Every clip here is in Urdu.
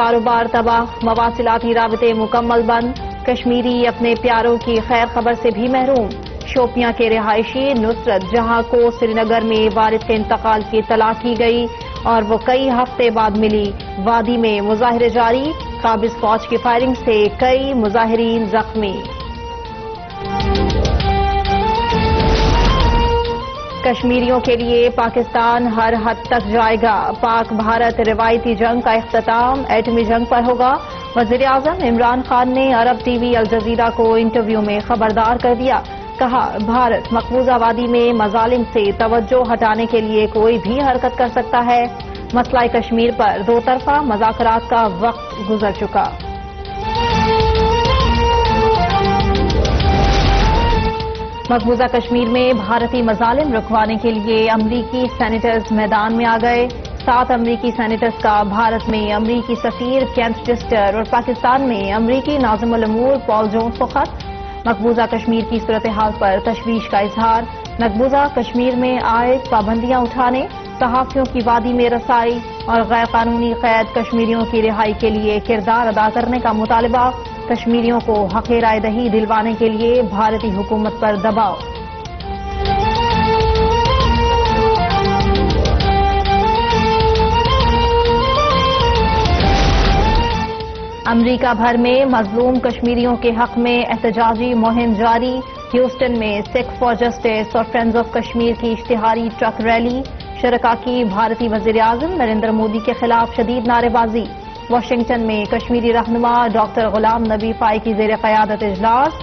کاروبار تباہ، مواصلاتی رابطے مکمل بند، کشمیری اپنے پیاروں کی خیر خبر سے بھی محروم۔ شوپیاں کے رہائشی نصرت جہاں کو سری نگر میں والد کے انتقال کی اطلاع کی گئی اور وہ کئی ہفتے بعد ملی۔ وادی میں مظاہرے جاری، قابض فوج کی فائرنگ سے کئی مظاہرین زخمی۔ کشمیریوں کے لیے پاکستان ہر حد تک جائے گا، پاک بھارت روایتی جنگ کا اختتام ایٹمی جنگ پر ہوگا۔ وزیر اعظم عمران خان نے عرب ٹی وی الجزیرہ کو انٹرویو میں خبردار کر دیا، کہا بھارت مقبوضہ وادی میں مظالم سے توجہ ہٹانے کے لیے کوئی بھی حرکت کر سکتا ہے۔ مسئلہ کشمیر پر دو طرفہ مذاکرات کا وقت گزر چکا۔ مقبوضہ کشمیر میں بھارتی مظالم رکوانے کے لیے امریکی سینیٹرز میدان میں آ گئے۔ 7 امریکی سینیٹرز کا بھارت میں امریکی سفیر کینٹ جسٹر اور پاکستان میں امریکی ناظم الامور پال جونز کو خط۔ مقبوضہ کشمیر کی صورتحال پر تشویش کا اظہار، مقبوضہ کشمیر میں عائد پابندیاں اٹھانے، صحافیوں کی وادی میں رسائی اور غیر قانونی قید کشمیریوں کی رہائی کے لیے کردار ادا کرنے کا مطالبہ، کشمیریوں کو حق رائے دہی دلوانے کے لیے بھارتی حکومت پر دباؤ۔ امریکہ بھر میں مظلوم کشمیریوں کے حق میں احتجاجی مہم جاری، ہیوسٹن میں سکھ فار جسٹس اور فرینڈز آف کشمیر کی اشتہاری ٹرک ریلی، شرکاء کی بھارتی وزیر اعظم نریندر مودی کے خلاف شدید نعرے بازی۔ واشنگٹن میں کشمیری رہنما ڈاکٹر غلام نبی فائی کی زیر قیادت اجلاس،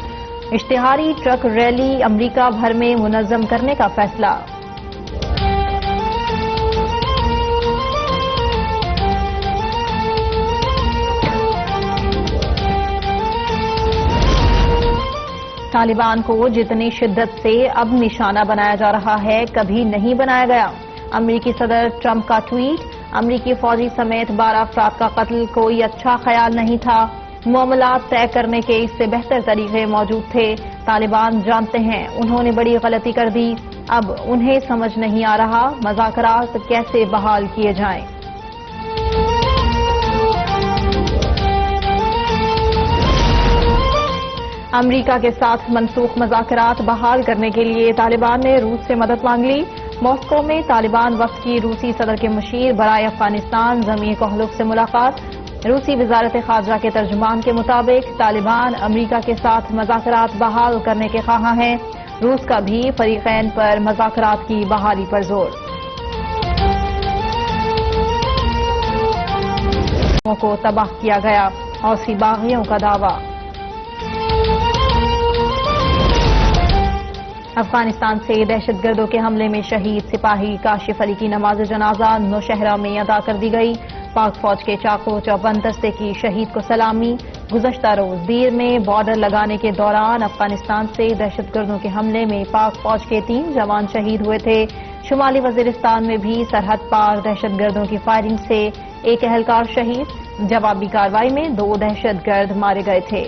اشتہاری ٹرک ریلی امریکہ بھر میں منظم کرنے کا فیصلہ۔ طالبان کو جتنی شدت سے اب نشانہ بنایا جا رہا ہے کبھی نہیں بنایا گیا۔ امریکی صدر ٹرمپ کا ٹویٹ، امریکی فوجی سمیت 12 افراد کا قتل کوئی اچھا خیال نہیں تھا، معاملات طے کرنے کے اس سے بہتر طریقے موجود تھے، طالبان جانتے ہیں انہوں نے بڑی غلطی کر دی، اب انہیں سمجھ نہیں آ رہا مذاکرات کیسے بحال کیے جائیں۔ امریکہ کے ساتھ منسوخ مذاکرات بحال کرنے کے لیے طالبان نے روس سے مدد مانگ لی۔ ماسکو میں طالبان وفد کی روسی صدر کے مشیر برائے افغانستان زمیر کوہلوف سے ملاقات۔ روسی وزارت خارجہ کے ترجمان کے مطابق طالبان امریکہ کے ساتھ مذاکرات بحال کرنے کے خواہاں ہیں، روس کا بھی فریقین پر مذاکرات کی بحالی پر زور۔ کو تباہ کیا گیا، حوثی باغیوں کا دعویٰ۔ افغانستان سے دہشت گردوں کے حملے میں شہید سپاہی کاشف علی کی نماز جنازہ نوشہرہ میں ادا کر دی گئی۔ پاک فوج کے چاقو چوبند دستے کی شہید کو سلامی۔ گزشتہ روز دیر میں بارڈر لگانے کے دوران افغانستان سے دہشت گردوں کے حملے میں پاک فوج کے 3 جوان شہید ہوئے تھے۔ شمالی وزیرستان میں بھی سرحد پار دہشت گردوں کی فائرنگ سے ایک اہلکار شہید، جوابی کارروائی میں 2 دہشت گرد مارے گئے تھے۔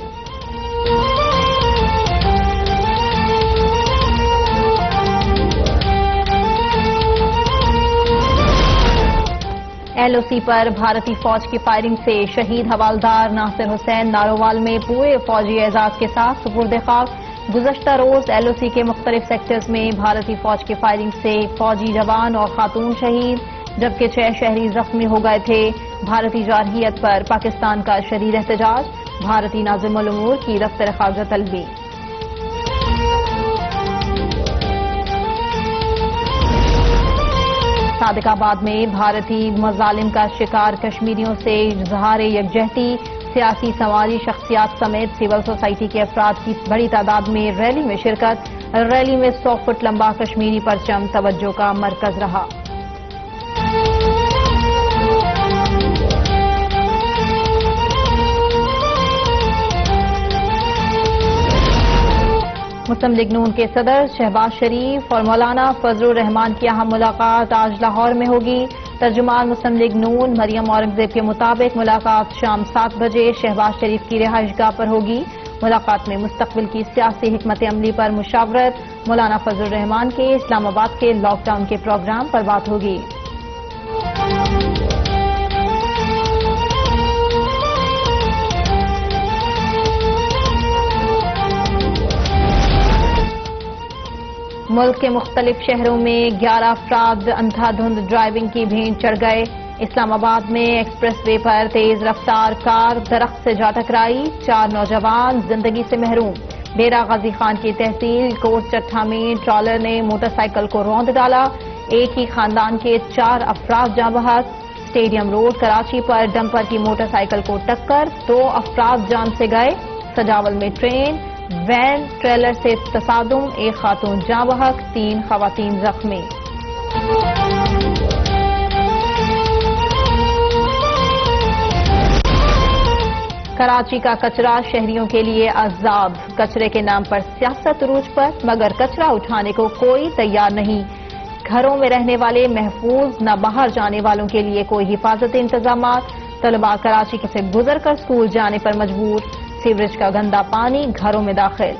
ایل او سی پر بھارتی فوج کی فائرنگ سے شہید حوالدار ناصر حسین نارووال میں پورے فوجی اعزاز کے ساتھ سپرد خاک۔ گزشتہ روز ایل او سی کے مختلف سیکٹرز میں بھارتی فوج کی فائرنگ سے فوجی جوان اور خاتون شہید جبکہ 6 شہری زخمی ہو گئے تھے۔ بھارتی جارحیت پر پاکستان کا شدید احتجاج، بھارتی ناظم الامور کی دفتر خارجہ طلبی۔ صادق آباد میں بھارتی مظالم کا شکار کشمیریوں سے اظہار یکجہتی، سیاسی سماجی شخصیات سمیت سول سوسائٹی کے افراد کی بڑی تعداد میں ریلی میں شرکت۔ ریلی میں 100 فٹ لمبا کشمیری پرچم توجہ کا مرکز رہا۔ مسلم لیگ نون کے صدر شہباز شریف اور مولانا فضل الرحمان کی اہم ملاقات آج لاہور میں ہوگی۔ ترجمان مسلم لیگ نون مریم اورنگزیب کے مطابق ملاقات شام 7 بجے شہباز شریف کی رہائش گاہ پر ہوگی۔ ملاقات میں مستقبل کی سیاسی حکمت عملی پر مشاورت، مولانا فضل الرحمان کے اسلام آباد کے لاک ڈاؤن کے پروگرام پر بات ہوگی۔ ملک کے مختلف شہروں میں 11 افراد اندھا دھند ڈرائیونگ کی بھینٹ چڑھ گئے۔ اسلام آباد میں ایکسپریس وے پر تیز رفتار کار درخت سے جا ٹکرائی، 4 نوجوان زندگی سے محروم۔ ڈیرہ غازی خان کی تحصیل کوٹ چٹھا میں ٹرالر نے موٹر سائیکل کو روند ڈالا، ایک ہی خاندان کے 4 افراد جاں بحق۔ اسٹیڈیم روڈ کراچی پر ڈمپر کی موٹر سائیکل کو ٹکر، 2 افراد جان سے گئے۔ سجاول میں ٹرین وین ٹریلر سے تصادم، 1 خاتون جاں بحق، 3 خواتین زخمی۔ کراچی کا کچرا شہریوں کے لیے عذاب، کچرے کے نام پر سیاست عروج پر، مگر کچرا اٹھانے کو کوئی تیار نہیں۔ گھروں میں رہنے والے محفوظ، نہ باہر جانے والوں کے لیے کوئی حفاظتی انتظامات۔ طلباء کراچی سے گزر کر سکول جانے پر مجبور، سیوریج کا گندا پانی گھروں میں داخل۔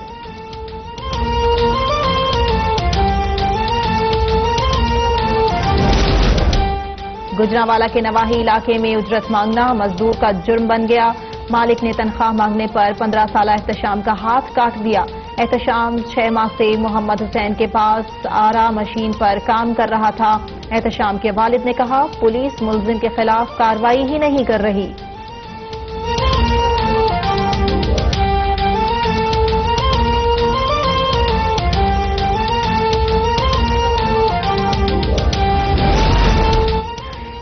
گجرانوالہ کے نواحی علاقے میں اجرت مانگنا مزدور کا جرم بن گیا، مالک نے تنخواہ مانگنے پر 15 سالہ احتشام کا ہاتھ کاٹ دیا۔ احتشام 6 ماہ سے محمد حسین کے پاس آرا مشین پر کام کر رہا تھا۔ احتشام کے والد نے کہا، پولیس ملزم کے خلاف کارروائی ہی نہیں کر رہی۔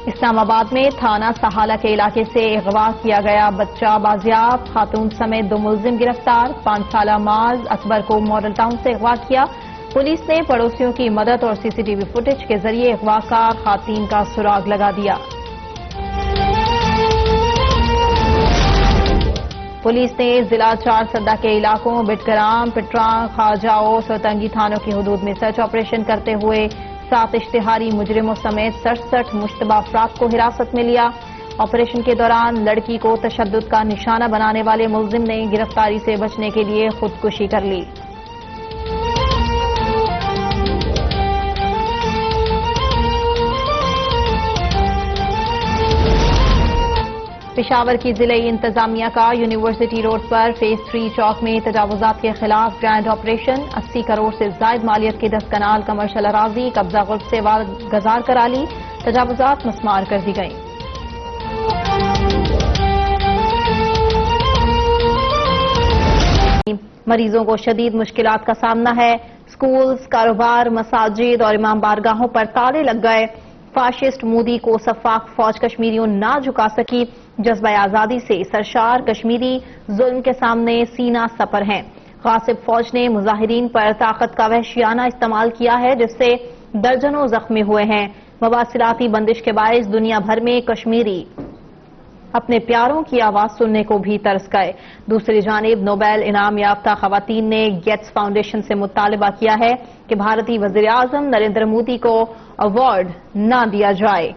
اسلام آباد میں تھانہ سہالہ کے علاقے سے اغوا کیا گیا بچہ بازیاب، خاتون سمیت 2 ملزم گرفتار۔ 5 سالہ معاذ اکبر کو ماڈل ٹاؤن سے اغوا کیا۔ پولیس نے پڑوسیوں کی مدد اور CCTV فوٹیج کے ذریعے اغوا کار خواتین کا سراغ لگا دیا۔ پولیس نے ضلع چارسدہ کے علاقوں بٹگرام، پٹران، خواجاؤ، سوتنگی تھانوں کی حدود میں سرچ آپریشن کرتے ہوئے 7 اشتہاری مجرموں سمیت 67 مشتبہ افراد کو حراست میں لیا۔ آپریشن کے دوران لڑکی کو تشدد کا نشانہ بنانے والے ملزم نے گرفتاری سے بچنے کے لیے خودکشی کر لی۔ پشاور کی ضلعی انتظامیہ کا یونیورسٹی روڈ پر فیز 3 چوک میں تجاوزات کے خلاف گرینڈ آپریشن، 80 کروڑ سے زائد مالیت کی 10 کنال کمرشل اراضی قبضہ غلط سے گزار کرا لی، تجاوزات مسمار کر دی گئیں۔ مریضوں کو شدید مشکلات کا سامنا ہے، سکولز، کاروبار، مساجد اور امام بارگاہوں پر تالے لگ گئے۔ فاشسٹ مودی کو سفاق فوج کشمیریوں نہ جھکا سکی، جذبہ آزادی سے سرشار کشمیری ظلم کے سامنے سینہ سپر ہیں۔ غاصب فوج نے مظاہرین پر طاقت کا وحشیانہ استعمال کیا ہے، جس سے درجنوں زخمی ہوئے ہیں۔ مواصلاتی بندش کے باعث دنیا بھر میں کشمیری اپنے پیاروں کی آواز سننے کو بھی ترس گئے۔ دوسری جانب نوبیل انعام یافتہ خواتین نے گیٹس فاؤنڈیشن سے مطالبہ کیا ہے کہ بھارتی وزیر اعظم نریندر مودی کو ایوارڈ نہ دیا جائے۔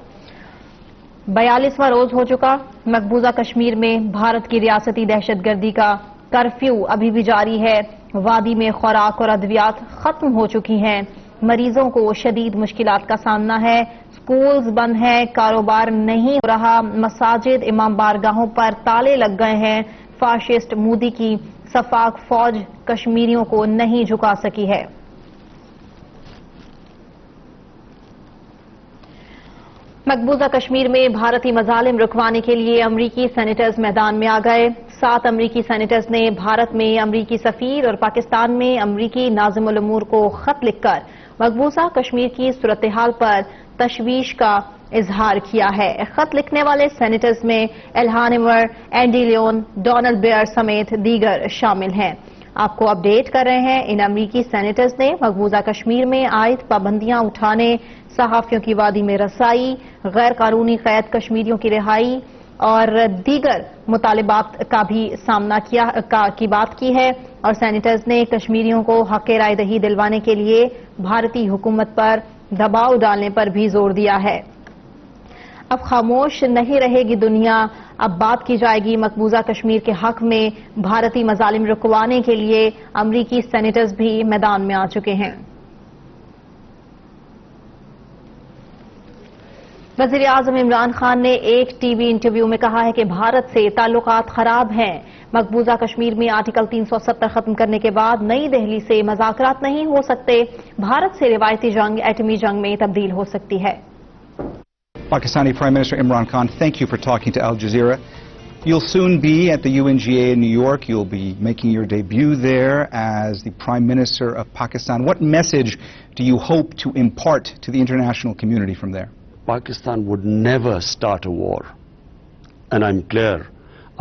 42واں روز ہو چکا، مقبوضہ کشمیر میں بھارت کی ریاستی دہشت گردی کا کرفیو ابھی بھی جاری ہے۔ وادی میں خوراک اور ادویات ختم ہو چکی ہیں، مریضوں کو شدید مشکلات کا سامنا ہے، سکولز بند ہیں، کاروبار نہیں ہو رہا، مساجد، امام بارگاہوں پر تالے لگ گئے ہیں۔ فاشسٹ مودی کی سفاق فوج کشمیریوں کو نہیں جھکا سکی ہے۔ مقبوضہ کشمیر میں بھارتی مظالم رکوانے کے لیے امریکی سینیٹرز میدان میں آ گئے۔ 7 امریکی سینیٹرز نے بھارت میں امریکی سفیر اور پاکستان میں امریکی ناظم الامور کو خط لکھ کر مقبوضہ کشمیر کی صورتحال پر تشویش کا اظہار کیا ہے۔ خط لکھنے والے سینیٹرز میں الہان عمر، اینڈی لیون، ڈونلڈ بیئر سمیت دیگر شامل ہیں۔ آپ کو اپڈیٹ کر رہے ہیں، ان امریکی سینیٹرز نے مقبوضہ کشمیر میں عائد پابندیاں اٹھانے، صحافیوں کی وادی میں رسائی، غیر قانونی قید کشمیریوں کی رہائی اور دیگر مطالبات کا بھی سامنا کی بات کی ہے، اور سینیٹرز نے کشمیریوں کو حق رائے دہی دلوانے کے لیے بھارتی حکومت پر دباؤ ڈالنے پر بھی زور دیا ہے۔ اب خاموش نہیں رہے گی دنیا، اب بات کی جائے گی مقبوضہ کشمیر کے حق میں۔ بھارتی مظالم رکوانے کے لیے امریکی سینیٹرز بھی میدان میں آ چکے ہیں۔ وزیر اعظم عمران خان نے ایک ٹی وی انٹرویو میں کہا ہے کہ بھارت سے تعلقات خراب ہیں۔ مقبوضہ کشمیر میں آرٹیکل 370 ختم کرنے کے بعد نئی دہلی سے مذاکرات نہیں ہو سکتے۔ بھارت سے روایتی جنگ ایٹمی جنگ میں تبدیل ہو سکتی ہے۔ Pakistani Prime Minister Imran Khan, thank you for talking to Al Jazeera. You'll soon be at the UNGA in New York. You'll be making your debut there as the Prime Minister of Pakistan. What message do you hope to impart to the international community from there? Pakistan would never start a war. And I'm clear.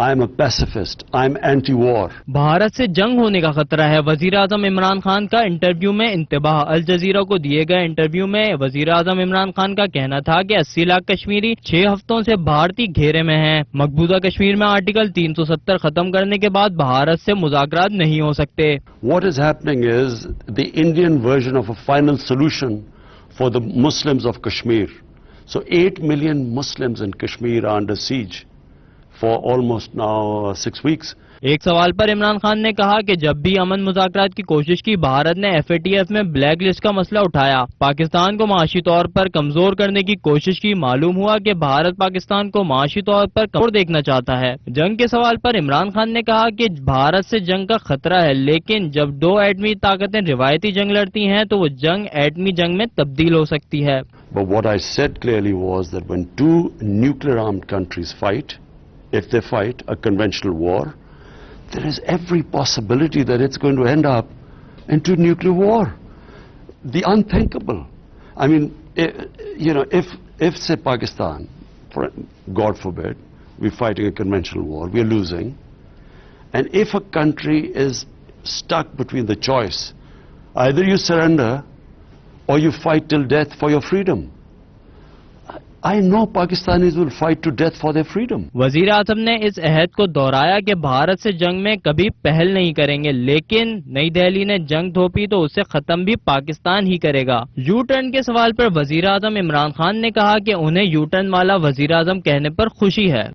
I'm a pacifist. I'm anti-war. Bharat سے جنگ ہونے کا خطرہ ہے۔ وزیر اعظم عمران خان کا انٹرویو میں انتباہ۔ الجزیرہ کو دیے گئے انٹرویو میں وزیر اعظم عمران خان کا کہنا تھا کہ 80 لاکھ کشمیری 6 ہفتوں سے بھارتی گھیرے میں ہیں۔ مقبوضہ کشمیر میں آرٹیکل 370 ختم کرنے کے بعد بھارت سے مذاکرات نہیں ہو سکتے۔ What is happening is the Indian version of a final solution for the Muslims of Kashmir. So 8 million Muslims in Kashmir are under siege for almost now 6 weeks. ایک سوال پر عمران خان نے کہا کہ جب بھی امن مذاکرات کی کوشش کی، بھارت نے FATF میں بلیک لسٹ کا مسئلہ اٹھایا، پاکستان کو معاشی طور پر کمزور کرنے کی کوشش کی۔ معلوم ہوا کہ بھارت پاکستان کو معاشی طور پر کمزور دیکھنا چاہتا ہے۔ جنگ کے سوال پر عمران خان نے کہا کہ بھارت سے جنگ کا خطرہ ہے، لیکن جب 2 ایٹمی طاقتیں روایتی جنگ لڑتی ہیں تو وہ جنگ ایٹمی جنگ میں تبدیل ہو سکتی ہے۔ But what I said clearly was that when 2 nuclear armed countries fight, if they fight a conventional war, there is every possibility that it's going to end up into nuclear war. The unthinkable. I mean, if say Pakistan, God forbid, we're fighting a conventional war, we're losing, and if a country is stuck between the choice, either you surrender or you fight till death for your freedom. I know Pakistanis will fight to death for their freedom. وزیر اعظم نے اس عہد کو دہرایا کہ بھارت سے جنگ میں کبھی پہل نہیں کریں گے، لیکن نئی دہلی نے جنگ تھوپی تو اسے ختم بھی پاکستان ہی کرے گا۔ یو ٹرن کے سوال پر وزیر اعظم عمران خان نے کہا کہ انہیں یو ٹرن والا وزیر اعظم کہنے پر خوشی ہے۔